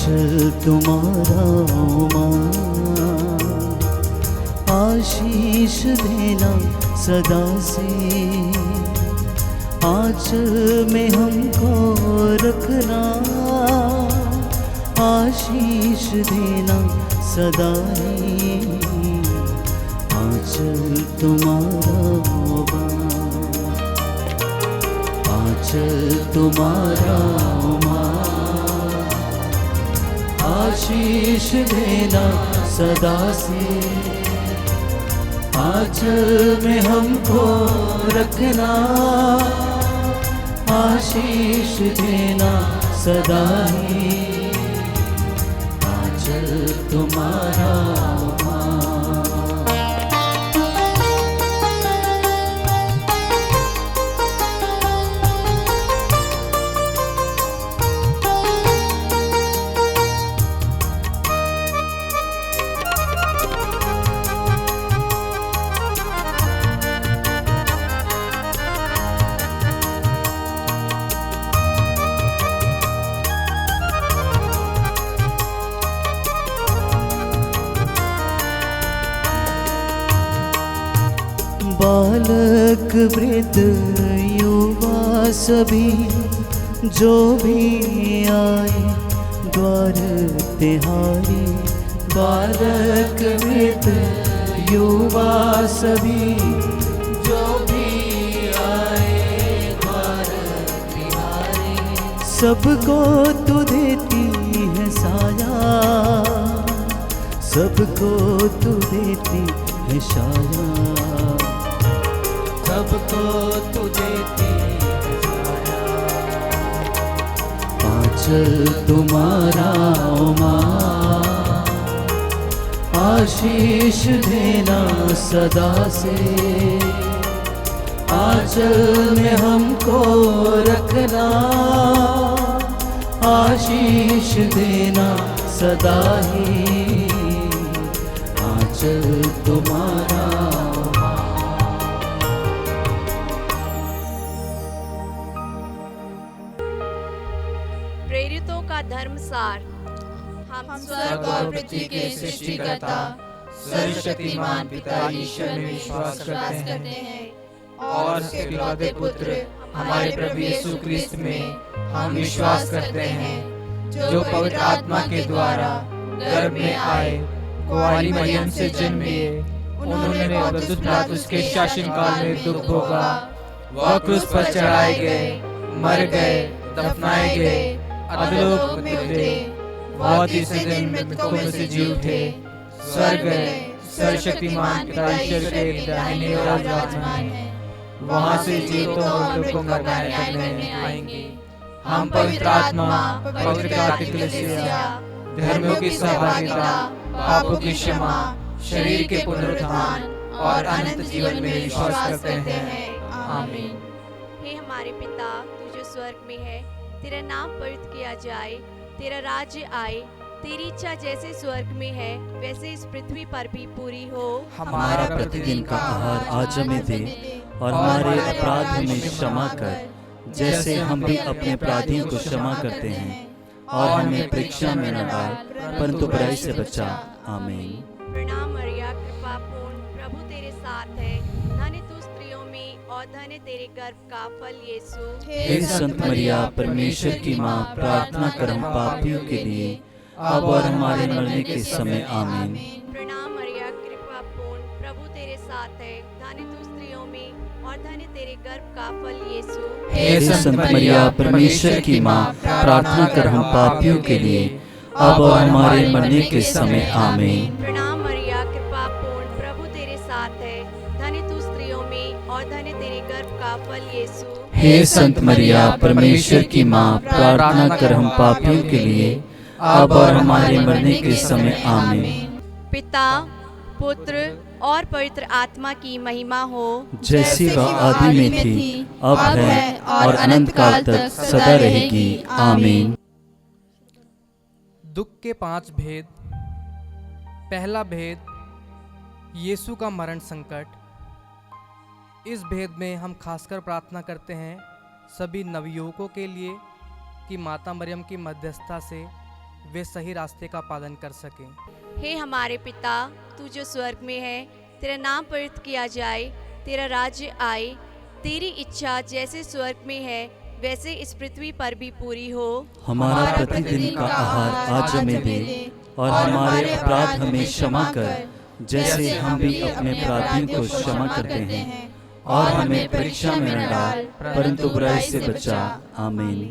आंचल तुम्हारा माँ, आशीष देना सदा से, आंचल में हमको रखना, आशीष देना सदा ही, आंचल तुम्हारा माँ, आंचल तुम्हारा माँ, आशीष देना सदा से, आंचल में हमको रखना, आशीष देना सदा ही, आंचल तुम्हारा बालक वृद्ध युवा सभी जो भी आए द्वार तिहारी, बालक वृद्ध युवा सभी जो भी आए द्वार तिहारी, सबको तू देती है साया, सबको तू देती है साया, सबको तू देती है साया, आंचल तुम्हारा माँ, आशीष देना सदा से, आंचल में हमको रखना, आशीष देना सदा ही, आंचल तुम्हारा धर्मसार। हम स्वर्ग और पृथ्वी के सृष्टिकर्ता सर्वशक्तिमान पिता ईश्वर में विश्वास करते हैं और उसके इकलौते पुत्र हमारे प्रभु यीशु क्रिस्त में हम विश्वास करते हैं, जो पवित्र आत्मा के द्वारा गर्भ में आए, कुंवारी मरियम से जन्मे, उन्होंने पौंतियुस पिलातुस के शासनकाल में दुख भोगा, वह क्रूस पर चढ़ाए गए, मर गए, दफनाए गए, अधोलोक में उतरे, वह तीसरे दिन मृतकों में से जी उठे, स्वर्ग गए, सर्वशक्तिमान पिता ईश्वर के दाहिने ओर विराजमान है, वहां से जीवितों और मृतकों का न्याय करने आएंगे। हम पवित्र आत्मा, पवित्र कैथोलिक कलीसिया, धर्मों की सहभागिता, पापों की क्षमा, शरीर के पुनरुत्थान और अनंत जीवन में विश्वास करते हैं। आमीन। हे हमारे पिता, तू जो स्वर्ग में है, तेरा नाम पवित्र किया जाए, तेरा राज्य आए, तेरी इच्छा जैसे स्वर्ग में है वैसे इस पृथ्वी पर भी पूरी हो। हमारा प्रतिदिन का आहार आज हमें दे, और हमारे अपराध हमें क्षमा कर, जैसे हम भी अपने अपराधियों को क्षमा करते हैं, और हमें परीक्षा में न डाल, परंतु बुराई से बचा। आमीन। प्रणाम मरिया, कृपा पूर्ण, प्रभु तेरे साथ है, धन्य तू स्त्रियों में और धन्य तेरे गर्भ का फल यीशु। हे संत मरिया, परमेश्वर की माँ, प्रार्थना कर हम पापियों के लिए, अब और हमारे मरने के समय। आमीन। प्रणाम मरिया, कृपा पूर्ण, प्रभु तेरे साथ है, धन्य तू स्त्रियों में और धन्य तेरे गर्भ का फल यीशु। हे संत मरिया, परमेश्वर की माँ, प्रार्थना कर हम पापियों के लिए, अब और हमारे मरने के समय। आमीन। प्रणाम मरिया, कृपा पूर्ण, प्रभु तेरे साथ है, धन्य तू स्त्रियों में और धन्य तेरे गर्भ का फल यीशु। हे संत मरिया, परमेश्वर की माँ, प्रार्थना कर हम पापियों के लिए, अब और हमारे मरने के समय। आमीन। पिता, पुत्र और पवित्र आत्मा की महिमा हो, जैसी वह आदि में थी, अब है और अनंत काल तक सदा रहेगी। आमीन। दुख के 5 भेद। पहला भेद, यीशु का मरण संकट। इस भेद में हम खासकर प्रार्थना करते हैं सभी नवयुवकों के लिए कि माता मरियम की मध्यस्थता से वे सही रास्ते का पालन कर सकें। हे हमारे पिता, तू जो स्वर्ग में है, तेरा नाम पवित्र किया जाए, तेरा राज्य आए, तेरी इच्छा जैसे स्वर्ग में है वैसे इस पृथ्वी पर भी पूरी हो। हमारा प्रतिदिन का आहार आज हमें दे, और हमारे अपराध हमें क्षमा कर, जैसे हम भी अपने अपराधियों को क्षमा करते हैं। और हमें परीक्षा में न डाल, परंतु बुराई से बचा। आमीन।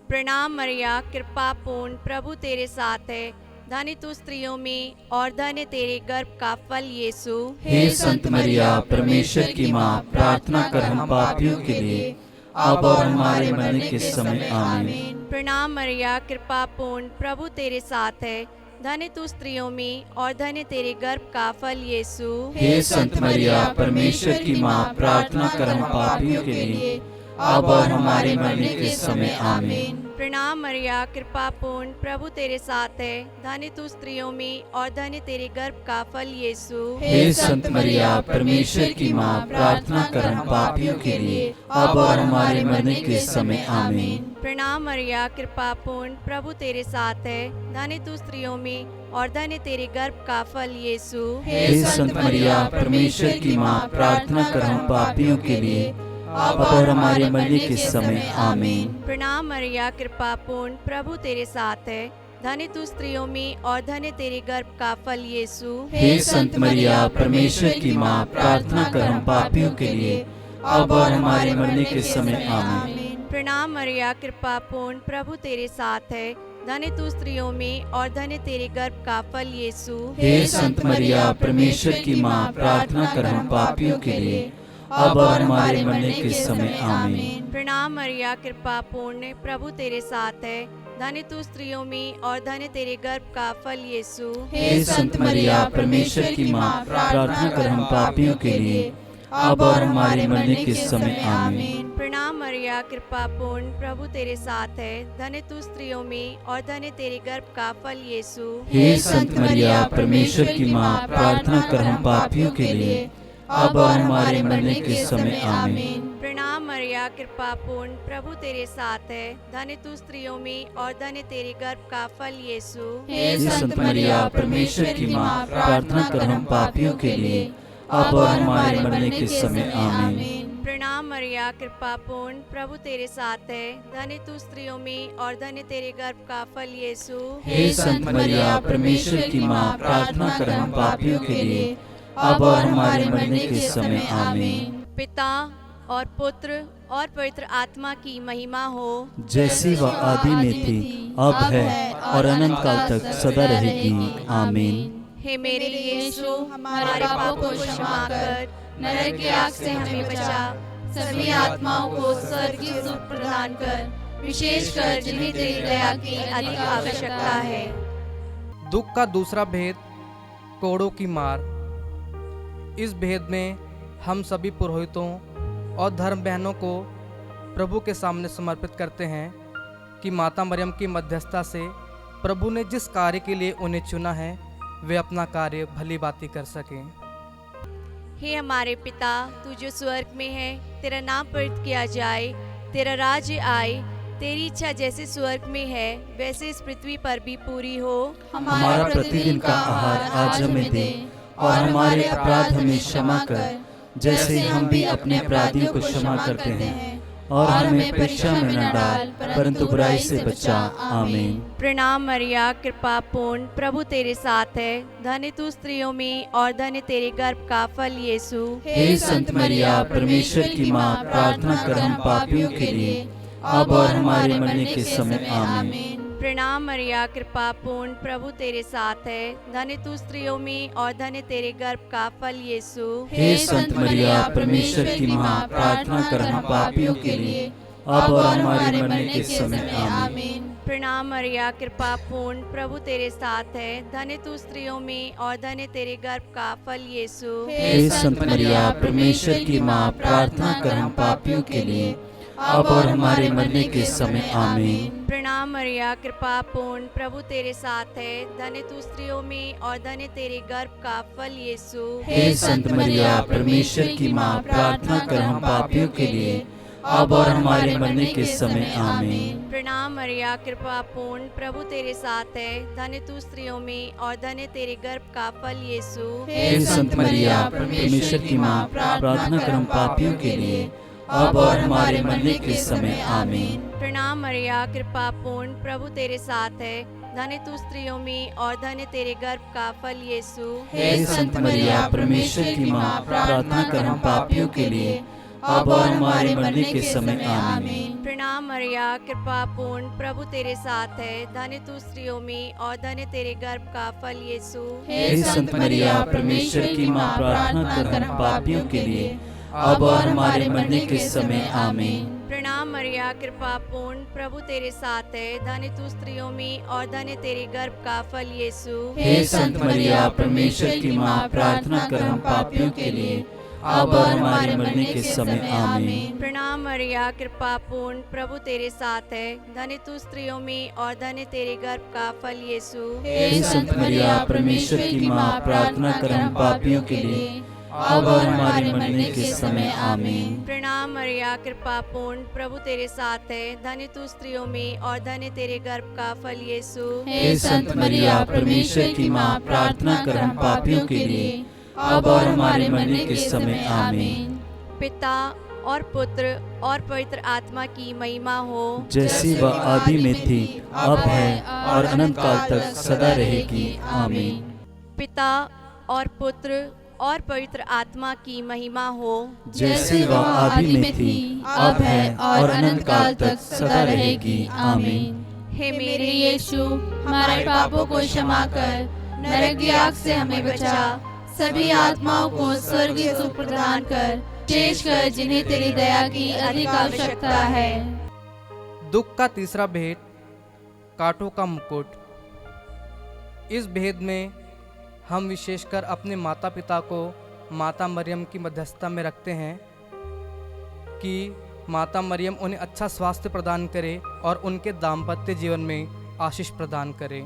प्रणाम मरिया, कृपा पूर्ण, प्रभु तेरे साथ है, धन्य तू स्त्रियों में और धन्य तेरे गर्भ का फल यीशु। हे संत मरिया, परमेश्वर की माँ, प्रार्थना कर हम पापियों के लिए, अब और हमारे मरने के समय। आमीन। प्रणाम मरिया, कृपा पूर्ण, प्रभु तेरे साथ है, धन्य तू स्त्रियों में और धन्य तेरे गर्भ का फल यीशु। हे संत मरिया, परमेश्वर की माँ, प्रार्थना कर हम पापियों के लिए, अब और हमारे मरने के समय। आमीन। प्रणाम मरिया, कृपा पूर्ण, प्रभु तेरे साथ है, धन्य तू स्त्रियों में और धन्य तेरे गर्भ का फल यीशु। हे संत मरिया, परमेश्वर की माँ, प्रार्थना कर हम पापियों के लिए, अब और हमारे मरने के समय। आमीन। प्रणाम मरिया, कृपा पूर्ण, प्रभु तेरे साथ है, धन्य तू स्त्रियों में और धन्य तेरे गर्भ का फल यीशु। हे संत मरिया, परमेश्वर की माँ, प्रार्थना कर हम पापियों के लिए, अब और हमारे मरने के समय। आमीन। प्रणाम मरिया, कृपा पूर्ण, प्रभु तेरे साथ है, धन्य तू स्त्रियों में और धन्य तेरे गर्भ का फल यीशु। हे संत मरिया, परमेश्वर की माँ, प्रार्थना कर हम पापियों के लिए, अब और हमारे मरने के समय। आमीन। प्रणाम मरिया, कृपा पूर्ण, प्रभु तेरे साथ है, धन्य तू स्त्रियों में और धन्य तेरे गर्भ का फल यीशु। हे संत मरिया, परमेश्वर की माँ, प्रार्थना कर हम पापियों के लिए, अब और हमारे मरने के समय। आमीन। प्रणाम मरिया, कृपा पूर्ण, प्रभु तेरे साथ है, धन्य तू स्त्रियों में और धन्य तेरे गर्भ का फल यीशु। हे संत मरिया, परमेश्वर की माँ, प्रार्थना कर हम पापियों के लिए, अब और हमारे मरने के समय। आमीन। प्रणाम मरिया, कृपा पूर्ण, प्रभु तेरे साथ है, धन्य तू स्त्रियों में और धन्य तेरे गर्भ का फल यीशु। हे संत मरिया, परमेश्वर की माँ, प्रार्थना कर हम पापियों के लिए, अब और हमारे मरने के समय। आमीन। प्रणाम मरिया, कृपा पूर्ण, प्रभु तेरे साथ है, धन्य तू स्त्रियों में और धन्य तेरे गर्भ का फल यीशु। हे संत मरिया, परमेश्वर की माँ, प्रार्थना कर हम पापियों के लिए, अब और हमारे मरने के समय। आमीन। प्रणाम मरिया, कृपा पूर्ण, प्रभु तेरे साथ है, धन्य तू स्त्रियों में और धन्य तेरे गर्भ का फल यीशु। हे संत मरिया, परमेश्वर की माँ, प्रार्थना कर हम पापियों के लिए, अब और हमारे मरने के समय। आमीन। पिता और पुत्र और पवित्र आत्मा की महिमा हो, जैसी वह आदि में थी, अब है और अनंत काल तक सदा रहेगी। आमीन। हे मेरे यीशु, हमारे पापों को क्षमा कर, नरक की आग से हमें बचा, सभी आत्माओं को स्वर्ग की सुख प्रदान कर, विशेषकर जिन्हें तेरी दया की अधिक आवश्यकता है। दुख का दूसरा भेद, कोड़ों की मार। इस भेद में हम सभी पुरोहितों और धर्म बहनों को प्रभु के सामने समर्पित करते हैं कि माता मरियम की मध्यस्थता से प्रभु ने जिस कार्य के लिए उन्हें चुना है वे अपना कार्य भली भांति कर सकें। हे हमारे पिता, तू जो स्वर्ग में है, तेरा नाम पवित्र किया जाए, तेरा राज्य आए, तेरी इच्छा जैसे स्वर्ग में है वैसे इस पृथ्वी पर भी पूरी हो। हमारा प्रतिदिन का आहार आज हमें दे, और हमारे अपराध हमें क्षमा कर, जैसे हम भी अपने अपराधियों को क्षमा करते हैं। और हमें परीक्षा में न डाल, परंतु बुराई से बचा। आमीन। प्रणाम मरिया, कृपा पूर्ण, प्रभु तेरे साथ है, धन्य तू स्त्रियों में और धन्य तेरे गर्भ का फल यीशु। हे संत मरिया, परमेश्वर की माँ, प्रार्थना कर हम पापियों के लिए, अब और हमारे मरने के समय। आमीन। प्रणाम मरिया, कृपा पूर्ण, प्रभु तेरे साथ है, धन्य तू स्त्रियों में और धन्य तेरे गर्भ का फल यीशु। हे संत मरिया, परमेश्वर की माँ, प्रार्थना कर हम पापियों के लिए, अब और हमारे मरने के समय। आमीन। प्रणाम मरिया, कृपा पूर्ण, प्रभु तेरे साथ है, धन्य तू स्त्रियों में और धन्य तेरे गर्भ का फल यीशु। हे संत मरिया, परमेश्वर की माँ, प्रार्थना कर हम पापियों के लिए, अब और हमारे मरने के समय। आमीन। प्रणाम मरिया, कृपा पूर्ण, प्रभु तेरे साथ है, धन्य तू स्त्रियों में और धन्य तेरे गर्भ का फल यीशु। हे संत मरिया, परमेश्वर की माँ, प्रार्थना कर हम पापियों के लिए, अब और हमारे मरने के समय आमीन। प्रणाम मरिया, कृपा पूर्ण, प्रभु तेरे साथ है, धन्य तू स्त्रियों में और धन्य तेरे गर्भ का फल यीशु। हे संत मरिया, परमेश्वर की माँ, प्रार्थना कर हम पापियों के लिए, अब और हमारे मरने के समय आमीन। प्रणाम मरिया, कृपा पूर्ण, प्रभु तेरे साथ है, धन्य तू स्त्रियों में और धन्य तेरे गर्भ का फल यीशु। हे संत मरिया, परमेश्वर की माँ, प्रार्थना कर हम पापियों के लिए, अब और हमारे मरने के समय आमीन। प्रणाम मरिया, कृपा पूर्ण, प्रभु तेरे साथ है, धन्य तू स्त्रियों में और धन्य तेरे गर्भ का फल यीशु। हे संत मरिया, परमेश्वर की माँ, प्रार्थना कर हम पापियों के लिए, अब और हमारे मरने के समय आमीन। प्रणाम मरिया, कृपा पूर्ण, प्रभु तेरे साथ है, धन्य तू स्त्रियों में और धन्य तेरे गर्भ का फल यीशु। हे संत मरिया, परमेश्वर की माँ, प्रार्थना कर हम पापियों के लिए, अब और हमारे मरने के समय आमीन। प्रणाम मरिया, कृपा पूर्ण, प्रभु तेरे साथ है, धन्य तू स्त्रियों में और धन्य तेरे गर्भ का फल यीशु। हे संत मरिया, परमेश्वर की माँ, प्रार्थना कर हम पापियों के लिए, अब और हमारे मरने के समय आमीन। प्रणाम मरिया, कृपा पूर्ण, प्रभु तेरे साथ है, धन्य तू स्त्रियों में और धन्य तेरे गर्भ का फल यीशु। हे संत मरिया, परमेश्वर की माँ, प्रार्थना कर हम पापियों के लिए, अब और हमारे मरने के समय आमीन। पिता और पुत्र और पवित्र आत्मा की महिमा हो, जैसी वह आदि में थी, अब है और अनंत काल तक सदा रहेगी आमीन। पिता और पुत्र और पवित्र आत्मा की महिमा हो, जैसी वह आदि में थी, अब है और अनंत काल तक सदा रहेगी आमीन। हे मेरे यीशु, हमारे पापों को क्षमा कर, नरक की आग से हमें बचा, सभी आत्माओं को स्वर्गीय सुख प्रदान कर, विशेष कर जिन्हें तेरी दया की अधिक आवश्यकता है। दुख का तीसरा भेद, कांटों का मुकुट। इस भेद में हम विशेषकर अपने माता पिता को माता मरियम की मध्यस्थता में रखते हैं कि माता मरियम उन्हें अच्छा स्वास्थ्य प्रदान करे और उनके दाम्पत्य जीवन में आशीष प्रदान करे।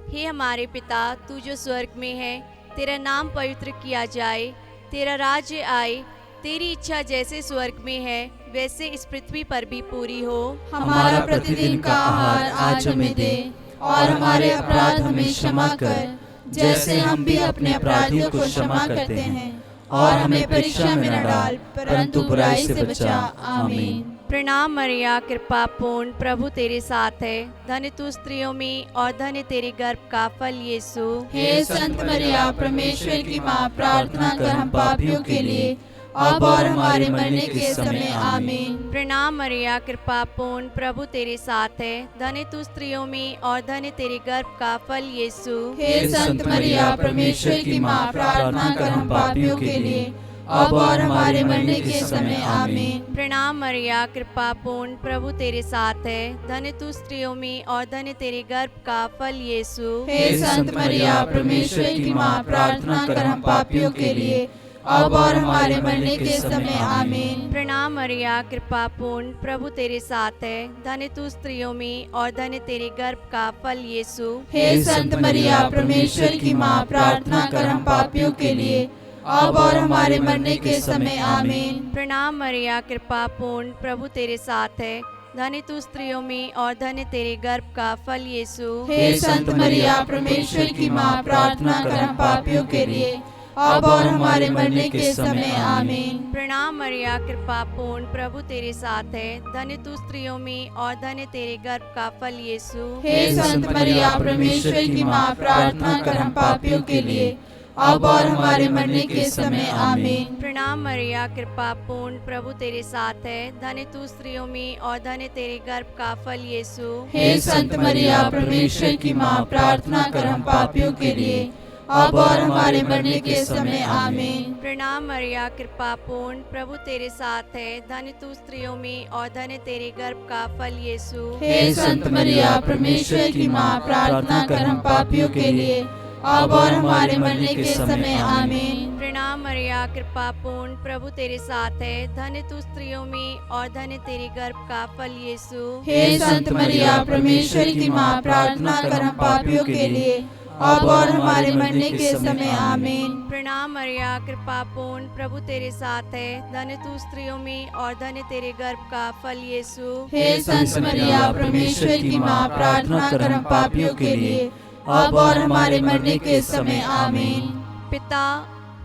हे हमारे पिता, तू जो स्वर्ग में है, तेरा नाम पवित्र किया जाए, तेरा राज्य आए, तेरी इच्छा जैसे स्वर्ग में है वैसे इस पृथ्वी पर भी पूरी हो। हमारा प्रतिदिन का आहार आज हमें दे, और हमारे अपराध हमें क्षमा कर, जैसे हम भी अपने अपराधियों को क्षमा करते हैं, और हमें परीक्षा में न डाल, परंतु बुराई से बचा। आमीन। प्रणाम मरिया, कृपा पूर्ण, प्रभु तेरे साथ है, धन्य तू स्त्रियों में और धन्य तेरे गर्भ का फल यीशु। हे संत मरिया, परमेश्वर की माँ, प्रार्थना कर हम पापियों के लिए, अब और हमारे मरने के समय आमीन। प्रणाम मरिया, कृपा पूर्ण, प्रभु तेरे साथ है, धन्य तू स्त्रियों में और धन्य तेरे गर्भ का फल यीशु। हे संत मरिया, परमेश्वर की माँ, प्रार्थना कर हम पापियों के लिए, अब और हमारे मरने के समय आमीन। प्रणाम मरिया, कृपा पूर्ण, प्रभु तेरे साथ है, धन्य तू स्त्रियों में और धन्य तेरे गर्भ का फल यीशु। हे संत मरिया, परमेश्वर की माँ, प्रार्थना कर हम पापियों के लिए, अब और हमारे मरने के समय आमीन। प्रणाम मरिया, कृपा पूर्ण, प्रभु तेरे साथ है, धन्य तू स्त्रियों में और धन्य तेरे गर्भ का फल यीशु। हे संत मरिया, परमेश्वर की माँ, प्रार्थना कर हम पापियों के लिए, अब और हमारे मरने के समय आमीन। प्रणाम मरिया, कृपा पूर्ण, प्रभु तेरे साथ है, धन्य तू स्त्रियों में और धन्य तेरे गर्भ का फल यीशु। हे संत मरिया, परमेश्वर की माँ, प्रार्थना कर हम पापियों के लिए, अब और हमारे मरने के समय आमीन। प्रणाम मरिया, कृपा पूर्ण, प्रभु तेरे साथ है, धन्य तू स्त्रियों में और धन्य तेरे गर्भ का फल यीशु। हे संत मरिया, परमेश्वर की माँ, प्रार्थना कर हम पापियों के लिए, अब और हमारे मरने के समय आमीन। प्रणाम मरिया, कृपा पूर्ण, प्रभु तेरे साथ है, धन्य तू स्त्रियों में और धन्य तेरे गर्भ का फल यीशु। हे संत मरिया, परमेश्वर की माँ, प्रार्थना कर हम पापियों के लिए, अब और हमारे मरने के समय आमीन। प्रणाम मरिया, कृपा पूर्ण, प्रभु तेरे साथ है, धन्य तू स्त्रियों में और धन्य तेरे गर्भ का फल यीशु। हे संत मरिया, परमेश्वर की माँ, प्रार्थना कर हम पापियों के लिए, अब और हमारे मरने के समय आमीन। प्रणाम मरिया, कृपा पूर्ण, प्रभु तेरे साथ है, धन्य तू स्त्रियों में और धन्य तेरे गर्भ का फल यीशु। हे संत मरिया, परमेश्वर की माँ, प्रार्थना कर हम पापियों के लिए, अब और हमारे मरने के समय आमीन। प्रणाम मरिया, कृपा पूर्ण, प्रभु तेरे साथ है, धन्य तू स्त्रियों में और धन्य तेरे गर्भ का फल यीशु। हे संत मरिया, परमेश्वर की माँ, प्रार्थना कर हम पापियों के लिए, अब और हमारे मरने के समय आमीन। पिता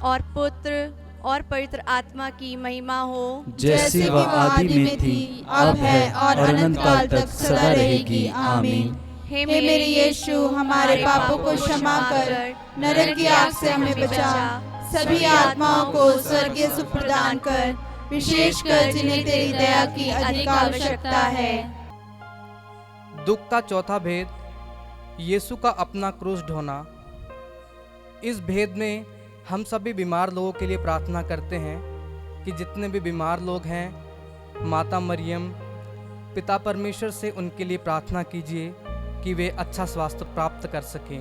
और पुत्र और पवित्र आत्मा की महिमा हो, जैसे वह आदि में थी, अब है और अनंत काल तक सदा रहेगी। आमीन। हे मेरे यीशु, हमारे पापों को क्षमा कर, नरक की आग से हमें बचा, सभी आत्माओं को स्वर्गीय सुख प्रदान कर, विशेषकर जिन्हें तेरी दया की अधिक आवश्यकता है। दुख का चौथा भेद, यीशु का अपना क्रूस ढोना। इस भेद में हम सभी बीमार लोगों के लिए प्रार्थना करते हैं कि जितने भी बीमार लोग हैं, माता मरियम, पिता परमेश्वर से उनके लिए प्रार्थना कीजिए कि वे अच्छा स्वास्थ्य प्राप्त कर सकें।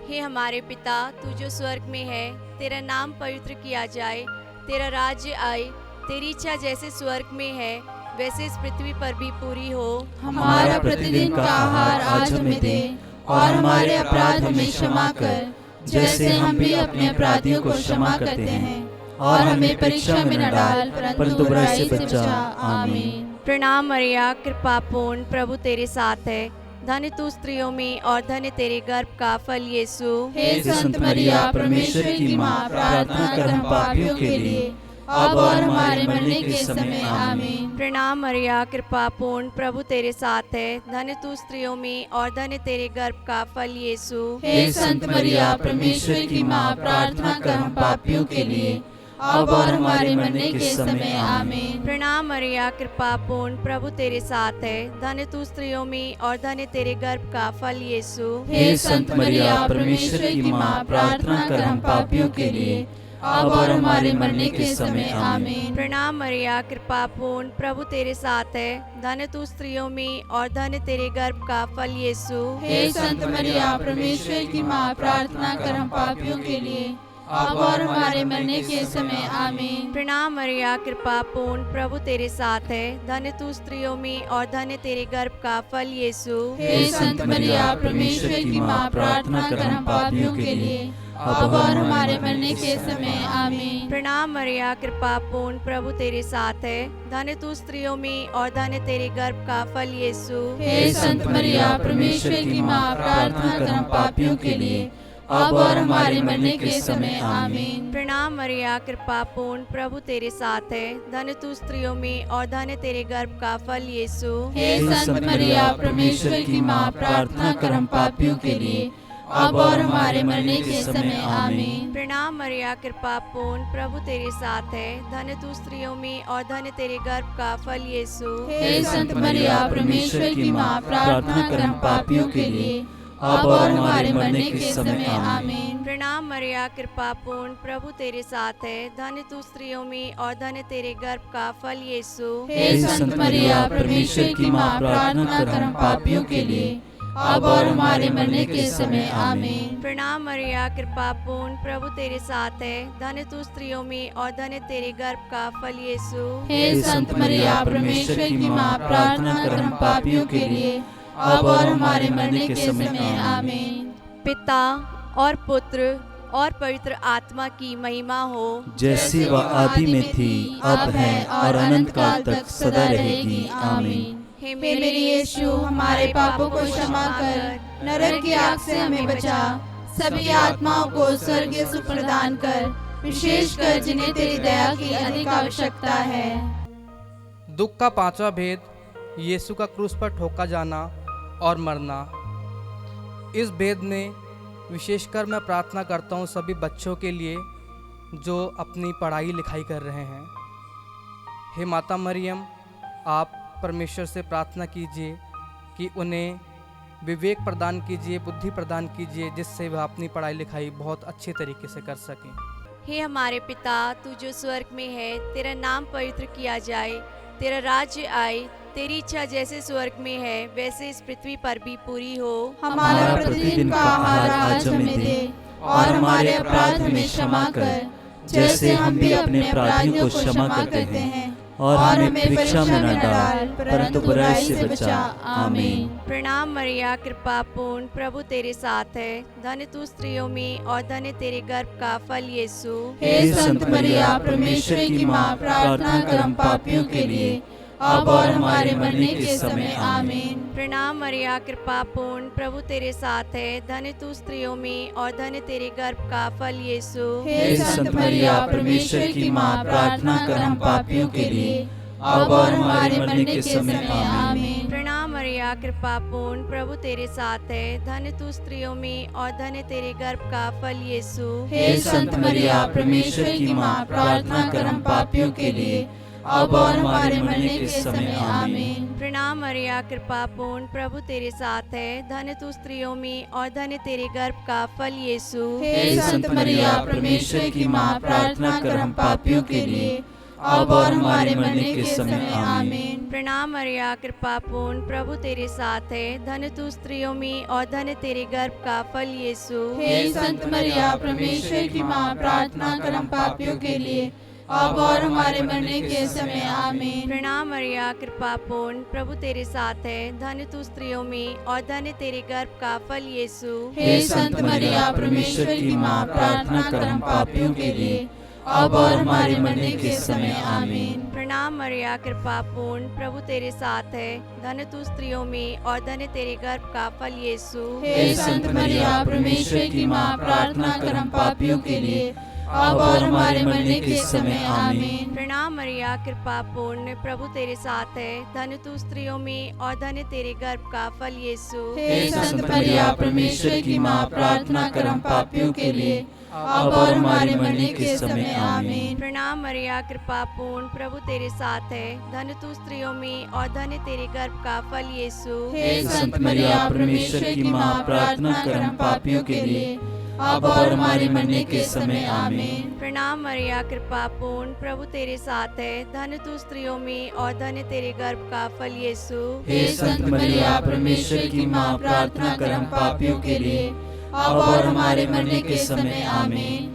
हे हमारे पिता, तू जो स्वर्ग में है, तेरा नाम पवित्र किया जाए, तेरा राज्य आए, तेरी इच्छा जैसे स्वर्ग में है वैसे इस पृथ्वी पर भी पूरी हो। हमारा प्रतिदिन का आहार आज हमें दे, और हमारे अपराध हमें क्षमा कर, जैसे हम भी अपने अपराधियों को क्षमा करते हैं, और हमें परीक्षा में न डाल, परंतु बुराई से बचा। आमीन। प्रणाम मरिया, कृपा पूर्ण, प्रभु तेरे साथ है, धन्य तू स्त्रियों में और धन्य तेरे गर्भ का फल यीशु। हे संत मरिया, परमेश्वर की माँ, प्रार्थना कर हम पापियों के लिए, अब और हमारे मरने के समय आमीन। प्रणाम मरिया, कृपा पूर्ण, प्रभु तेरे साथ है, धन्य तू स्त्रियों में और धन्य तेरे गर्भ का फल यीशु। हे संत मरिया, परमेश्वर की माँ, प्रार्थना कर हम पापियों के लिए, अब और हमारे मरने के समय आमीन। प्रणाम मरिया, कृपा पूर्ण, प्रभु तेरे साथ है, धन्य तू स्त्रियों में और धन्य तेरे गर्भ का फल यीशु। हे संत मरिया, परमेश्वर की माँ, प्रार्थना कर हम पापियों के लिए, अब और हमारे मरने के समय आमीन। प्रणाम मरिया, कृपा पूर्ण, प्रभु तेरे साथ है, धन्य तू स्त्रियों में और धन्य तेरे गर्भ का फल यीशु। हे संत मरिया, परमेश्वर की माँ, प्रार्थना कर हम पापियों के लिए, अब और हमारे मरने के समय आमीन। प्रणाम मरिया, कृपा पूर्ण, प्रभु तेरे साथ है, धन्य तू स्त्रियों में और धन्य तेरे गर्भ का फल यीशु। हे संत मरिया, परमेश्वर की माँ, प्रार्थना कर हम पापियों के लिए, अब और हमारे मरने के समय आमीन। प्रणाम मरिया, कृपा पूर्ण, प्रभु तेरे साथ है, धन्य तू स्त्रियों में और धन्य तेरे गर्भ का फल यीशु। हे संत मरिया, परमेश्वर की माँ, प्रार्थना कर हम पापियों के लिए, अब और हमारे मरने के समय आमीन। प्रणाम मरिया, कृपा पूर्ण, प्रभु तेरे साथ है, धन्य तू स्त्रियों में और धन्य तेरे गर्भ का फल यीशु। हे संत मरिया, परमेश्वर की माँ, प्रार्थना कर हम पापियों के लिए, अब और हमारे मरने के समय आमीन। प्रणाम मरिया, कृपा पूर्ण, प्रभु तेरे साथ है, धन्य तू स्त्रियों में और धन्य तेरे गर्भ का फल यीशु। हे संत मरिया, परमेश्वर की माँ, प्रार्थना कर हम पापियों के लिए, अब और हमारे मरने के समय आमीन। प्रणाम मरिया, कृपा पूर्ण, प्रभु तेरे साथ है, धन्य तू स्त्रियों में और धन्य तेरे गर्भ का फल यीशु। हे संत मरिया, परमेश्वर की माँ, प्रार्थना कर हम पापियों के लिए, अब और हमारे मरने के समय आमीन। प्रणाम मरिया, कृपा पूर्ण, प्रभु तेरे साथ है, धन्य तू स्त्रियों में और धन्य तेरे गर्भ का फल यीशु। हे संत मरिया, परमेश्वर की माँ, प्रार्थना कर हम पापियों के लिए, अब और हमारे मरने के समय आमीन। पिता और पुत्र और पवित्र आत्मा की महिमा हो, जैसी वह आदि में थी, अब है और अनंत काल तक सदा रहेगी। आमीन। हे मेरे यीशु, हमारे पापों को क्षमा कर, नरक की आग से हमें बचा, सभी आत्माओं को स्वर्गीय सुख प्रदान कर, विशेषकर जिन्हें तेरी दया की अधिक आवश्यकता है। दुख का पांचवा भेद, यीशु का क्रूस पर ठोका जाना और मरना। इस भेद में विशेषकर मैं प्रार्थना करता हूँ सभी बच्चों के लिए जो अपनी पढ़ाई लिखाई कर रहे हैं। हे माता मरियम, आप परमेश्वर से प्रार्थना कीजिए कि उन्हें विवेक प्रदान कीजिए, बुद्धि प्रदान कीजिए, जिससे वह अपनी पढ़ाई लिखाई बहुत अच्छे तरीके से कर सकें। हे हमारे पिता, तू जो स्वर्ग में है, तेरा नाम पवित्र किया जाए, तेरा राज्य आए, तेरी इच्छा जैसे स्वर्ग में है वैसे इस पृथ्वी पर भी पूरी हो। हमारा प्रतिदिन का आहार आज हमें दे, और हमारे अपराध हमें क्षमा कर, जैसे हम भी अपने अपराधियों को क्षमा करते हैं, और हमें परीक्षा में न डाल, परंतु बुराई से बचा। आमीन। प्रणाम मरिया, कृपा पूर्ण, प्रभु तेरे साथ है। धन्य तू स्त्रियों में और धन्य तेरे गर्भ का फल यीशु। हे संत मरिया, परमेश्वर की माँ, प्रार्थना कर हम पापियों के लिए, अब और हमारे मरने के समय। आमीन। प्रणाम मरिया, कृपा पूर्ण, प्रभु तेरे साथ है। धन्य तू स्त्रियों में और धन्य तेरे गर्भ का फल यीशु। हे संत मरिया, परमेश्वर की माँ, प्रार्थना कर हम पापियों के लिए, अब और हमारे मरने के समय। आमीन। प्रणाम मरिया, कृपा पूर्ण, प्रभु तेरे साथ है। धन्य तू स्त्रियों में और धन्य तेरे गर्भ का फल यीशु। हे संत मरिया, परमेश्वर की माँ, प्रार्थना कर हम पापियों के लिए, अब और हमारे मरने के समय। आमीन। प्रणाम मरिया, कृपा पूर्ण, प्रभु तेरे साथ है। धन्य तू स्त्रियों में और धन्य तेरे गर्भ का फल यीशु। हे संत मरिया, परमेश्वर की माँ, प्रार्थना कर हम पापियों के लिए, अब और हमारे मरने के समय। आमीन। प्रणाम मरिया, कृपा पूर्ण, प्रभु तेरे साथ है। धन्य तू स्त्रियों में और धन्य तेरे गर्भ का फल यीशु। हे संत मरिया, परमेश्वर की माँ, प्रार्थना कर हम पापियों के लिए, अब और हमारे मरने के समय। आमीन। प्रणाम मरिया, कृपा पूर्ण, प्रभु तेरे साथ है। धन्य तू स्त्रियों में और धन्य तेरे गर्भ का फल यीशु। हे संत मरिया, परमेश्वर की माँ, प्रार्थना कर हम पापियों के लिए, अब और हमारे मरने के समय। आमीन। प्रणाम मरिया, कृपा पूर्ण, प्रभु तेरे साथ है। धन्य तू स्त्रियों में और धन्य तेरे गर्भ का फल यीशु। हे संत मरिया, परमेश्वर की माँ, प्रार्थना कर हम पापियों के लिए, अब और हमारे मरने के समय। आमीन। प्रणाम मरिया, कृपा पूर्ण, प्रभु तेरे साथ है। धन्य तू स्त्रियों में और धन्य तेरे गर्भ का फल यीशु। हे संत मरिया, परमेश्वर की माँ, प्रार्थना कर हम पापियों के लिए, अब और हमारे मरने के समय। आमीन। प्रणाम मरिया, कृपा पूर्ण, प्रभु तेरे साथ है। धन्य तू स्त्रियों में और धन्य तेरे गर्भ का फल यीशु। हे संत मरिया, परमेश्वर की माँ, प्रार्थना कर हम पापियों के लिए, अब और हमारे मरने के समय। आमीन। प्रणाम मरिया, कृपा पूर्ण, प्रभु तेरे साथ है। धन्य तू स्त्रियों में और धन्य तेरे गर्भ का फल यीशु। हे संत मरिया, परमेश्वर की माँ, प्रार्थना कर हम पापियों के लिए, अब और हमारे मरने के समय। आमीन।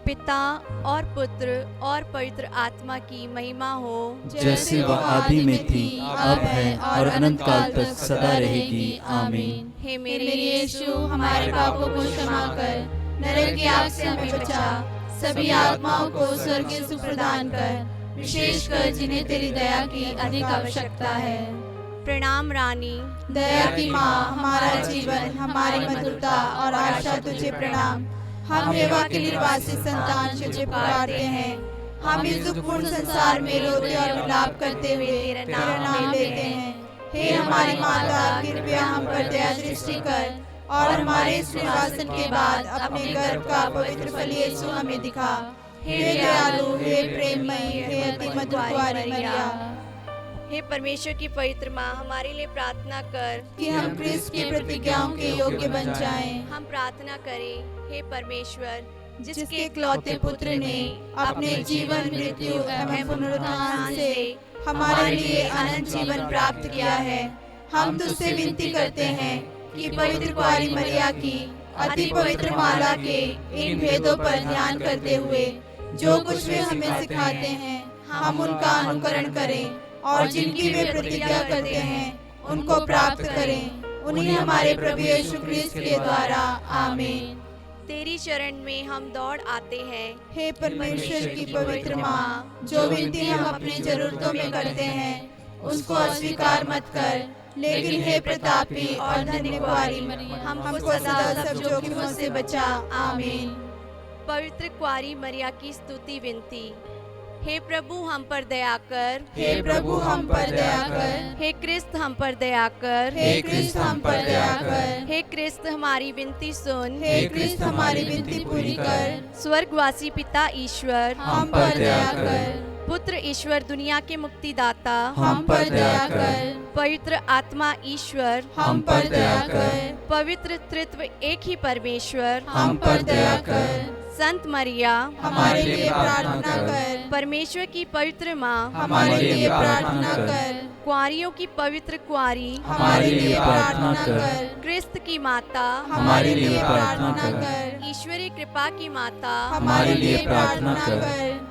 पिता और पुत्र और पवित्र आत्मा की महिमा हो, जैसे वह आदि में थी, अब है और अनंत काल तक सदा रहेगी। आमीन। हे मेरे यीशु, हमारे पापों को क्षमा कर, नरक की आग से हमें बचा, सभी आत्माओं को स्वर्गीय सुख प्रदान कर, विशेषकर जिन्हें तेरी दया की अधिक आवश्यकता है। प्रणाम रानी, दया की माँ, हमारा जीवन, हमारी मधुरता और आशा तुझे प्रणाम। हम एवा के निर्वासित संतान तुझे पुकारते हैं। हम इस दुखपूर्ण संसार में रोते और विलाप करते हुए तेरा नाम लेते हैं। हे हमारी माता, कृपया हम पर दया दृष्टि कर और हमारे इस निर्वासन के बाद अपने गर्भ का पवित्र फल यीशु हमें दिखा। हे दयालु, हे प्रेममयी, हे अति मधुर कुंवारी मरिया, हे परमेश्वर की पवित्र माँ, हमारे लिए प्रार्थना कर कि हम क्रिस्त की प्रतिज्ञाओं के योग्य बन जाएं। हम प्रार्थना करें। हे परमेश्वर, जिसके इकलौते पुत्र ने अपने जीवन, मृत्यु एवं पुनरुत्थान से हमारे लिए अनंत जीवन प्राप्त किया है, हम तुझसे विनती करते हैं कि पवित्र कुंवारी मरिया की अति पवित्र माला के इन भेदों पर ध्यान करते हुए जो कुछ वे हमें सिखाते हैं, हम उनका अनुकरण करें और जिनकी वे प्रतिज्ञा करते हैं उनको प्राप्त करें। उन्हीं हमारे प्रभु यीशु क्रिस्त के द्वारा। आमीन। तेरी शरण में हम दौड़ आते हैं। हे परमेश्वर की पवित्र माँ, जो विनती हम अपनी जरूरतों में करते हैं उसको अस्वीकार मत कर, लेकिन हे प्रतापी और धन्य कुंवारी मरिया, हमको सदा सब जोखिमों से बचा। आमीन। पवित्र कुंवारी मरिया की स्तुति विनती। हे प्रभु, हम पर दया कर। हे प्रभु, हम पर दया कर। हे क्रिस्त, हम पर दया कर। हे क्रिस्त, हम पर दया कर। हे क्रिस्त, हमारी विनती सुन। हे क्रिस्त, हमारी विनती पूरी कर। स्वर्गवासी पिता ईश्वर, हम पर दया कर। पुत्र ईश्वर, दुनिया के मुक्तिदाता, हम पर दया कर। पवित्र आत्मा ईश्वर, हम पर दया कर। पवित्र त्रित्व एक ही परमेश्वर, हम पर दया कर। संत मरिया, हमारे लिए प्रार्थना कर। परमेश्वर की पवित्र माँ, हमारे लिए प्रार्थना कर। कुंवारियों की पवित्र कुंवारी, हमारे लिए प्रार्थना कर। क्रिस्त की की माता हमारे लिए प्रार्थना कर। ईश्वरीय कृपा की माता हमारे लिए प्रार्थना कर।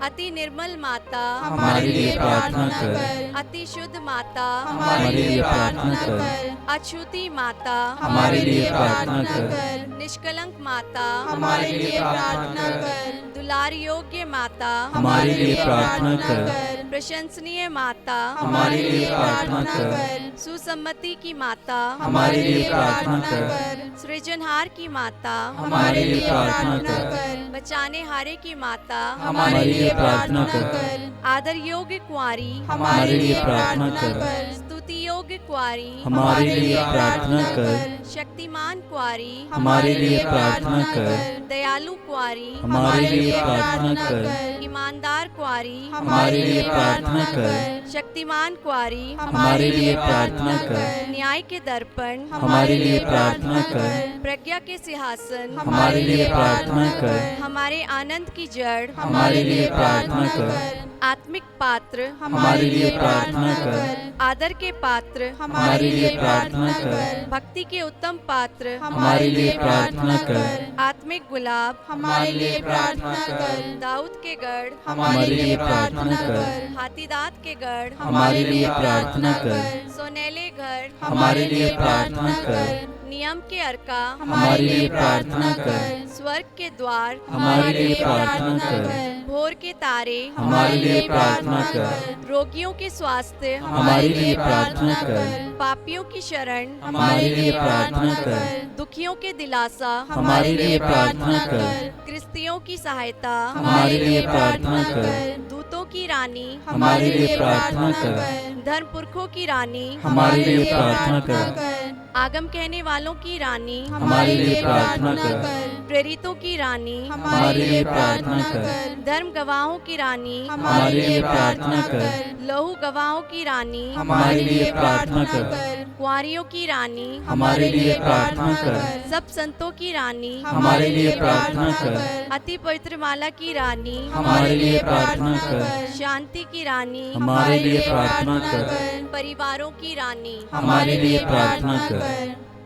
अति निर्मल माता हमारे लिए प्रार्थना कर। अति शुद्ध माता हमारे लिए प्रार्थना कर। अछूती माता हमारे लिए प्रार्थना कर। निष्कलंक माता हमारे लिए प्रार्थना कर। दुलार योग्य माता हमारे लिए प्रार्थना कर। प्रशंसनीय माता हमारे लिए प्रार्थना कर। सुसम्मति की माता हमारे लिए प्रार्थना कर। सृजनहार की माता हमारे लिए प्रार्थना कर। बचाने हारे की माता हमारे लिए प्रार्थना कर। आदर योग्य कुंवारी हमारे लिए प्रार्थना कर। स्तुति योग्य कुंवारी हमारे लिए प्रार्थना कर। शक्तिमान कुंवारी हमारे लिए प्रार्थना कर। दयालु कुंवारी हमारे लिए प्रार्थना कर। ईमानदार कुंवारी हमारे लिए प्रार्थना कर। शक्तिमान कुंवारी हमारे लिए प्रार्थना कर। न्याय के दर्पण हमारे लिए प्रार्थना कर। प्रज्ञा के सिंहासन हमारे लिए प्रार्थना कर। हमारे आनंद की जड़ हमारे लिए प्रार्थना कर। आत्मिक पात्र हमारे लिए प्रार्थना कर। आदर के पात्र हमारे लिए प्रार्थना कर। भक्ति के उत्तम पात्र हमारे लिए प्रार्थना कर। आत्मिक गुलाब हमारे लिए प्रार्थना कर। दाऊद के गढ़ हमारे लिए प्रार्थना कर। हाथीदांत के गढ़ हमारे लिए प्रार्थना कर। सोनेले घर हमारे लिए प्रार्थना कर। नियम के अर्का हमारे लिए प्रार्थना कर। स्वर्ग के द्वार हमारे लिए प्रार्थना कर। भोर के तारे हमारे लिए प्रार्थना कर। रोगियों के स्वास्थ्य हमारे लिए प्रार्थना कर। पापियों की शरण हमारे लिए प्रार्थना कर। दुखियों के दिलासा हमारे लिए प्रार्थना कर। क्रिस्तियों की सहायता हमारे लिए प्रार्थना कर। दूतों की रानी हमारे लिए प्रार्थना कर। धर्म पुरखों की रानी हमारे लिए प्रार्थना कर। आगम कहने वालों की रानी हमारे लिए प्रार्थना कर। प्रेरितों की रानी हमारे लिए प्रार्थना कर। धर्म गवाहों की रानी हमारे लिए प्रार्थना कर। लहू गवाहों की रानी हमारे लिए प्रार्थना कर। कुंवारियों की रानी हमारे लिए प्रार्थना कर। सब संतों की रानी हमारे लिए प्रार्थना कर। अति पवित्र माला की रानी हमारे लिए प्रार्थना कर। शांति की रानी हमारे लिए प्रार्थना कर। परिवारों की रानी हमारे लिए प्रार्थना कर।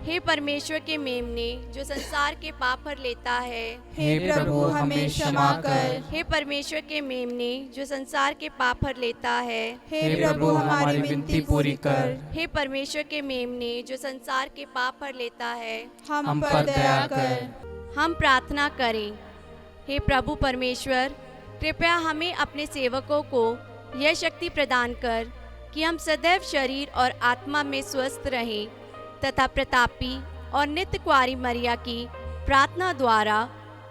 हे परमेश्वर के मेमने जो संसार के पाप हर लेता है, हे प्रभु हमें क्षमा कर। हे परमेश्वर के मेमने जो संसार के पाप हर लेता है, हे प्रभु हमारी विनती पूरी कर। हे परमेश्वर के मेमने जो संसार के पाप हर लेता है, हम पर दया कर। हम प्रार्थना करें। हे प्रभु परमेश्वर, कृपया हमें अपने सेवकों को यह शक्ति प्रदान कर कि हम सदैव शरीर और आत्मा में स्वस्थ रहें तथा प्रतापी और नित्य कुंवारी मरिया की प्रार्थना द्वारा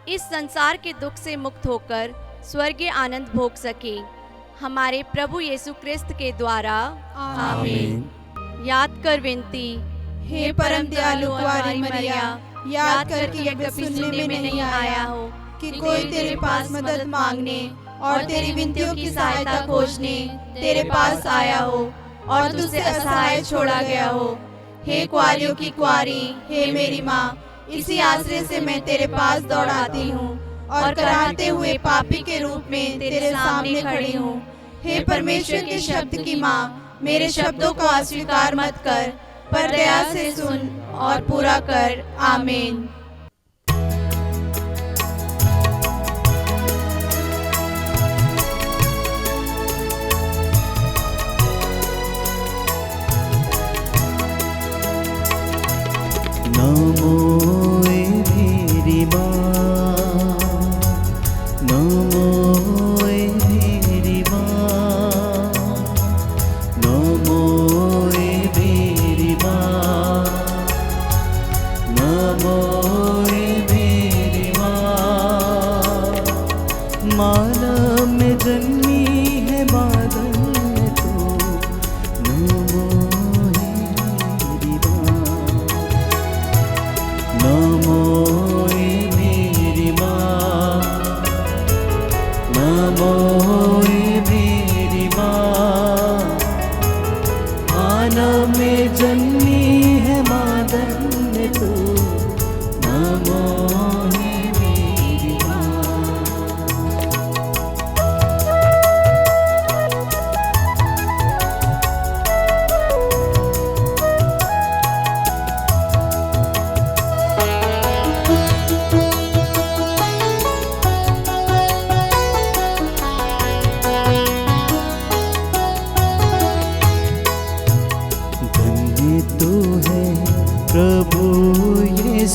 इस संसार के दुख से मुक्त होकर स्वर्गीय आनंद भोग सके। हमारे प्रभु यीशु क्रिस्त के द्वारा आमीन। याद कर विनती। हे परम दयालु कुंवारी मरिया, याद कर कि यह कभी सुनने में नहीं आया हो कि कोई तेरे पास मदद मांगने और तेरी विनतियों की सहायता खोजने तेरे पास आया हो और तुझसे असहाय छोड़ा गया हो। हे कुंवारियों की कुंवारी, हे मेरी माँ, इसी आश्रय से मैं तेरे पास दौड़ाती हूँ और कराहते हुए पापी के रूप में तेरे सामने खड़ी हूँ। हे परमेश्वर के शब्द की माँ, मेरे शब्दों को अस्वीकार मत कर, पर दया से सुन और पूरा कर। आमीन। नमो मेरी माँ, नमो मेरी माँ, नमो मेरी माँ, नमो मेरी माँ। मानव में जन्मी है बादल में तू, नमो मेरी माँ।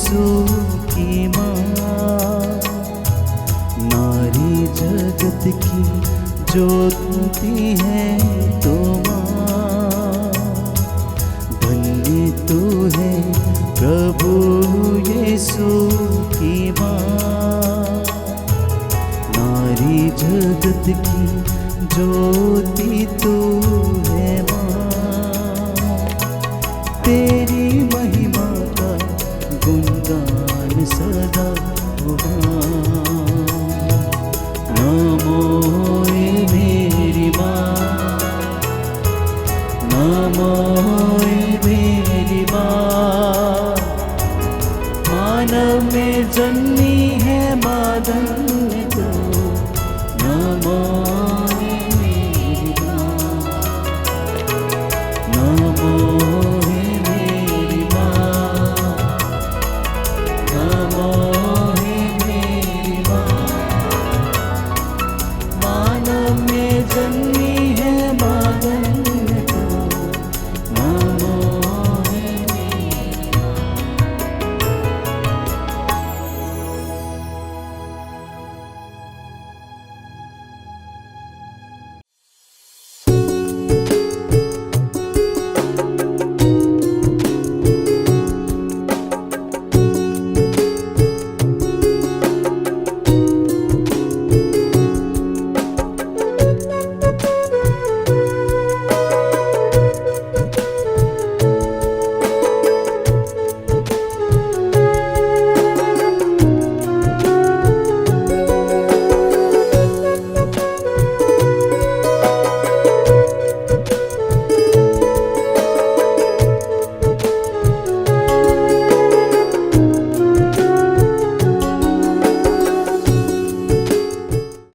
यीशु की माँ, नारी जगत की ज्योति है तो माँ, धन्य तू है प्रभु यीशु की माँ, नारी जगत की ज्योति तू है माँ, तेरी महिमा का गुणगान सदा होगा। नमो मेरी माँ, नमो मेरी माँ, मानव में जन्म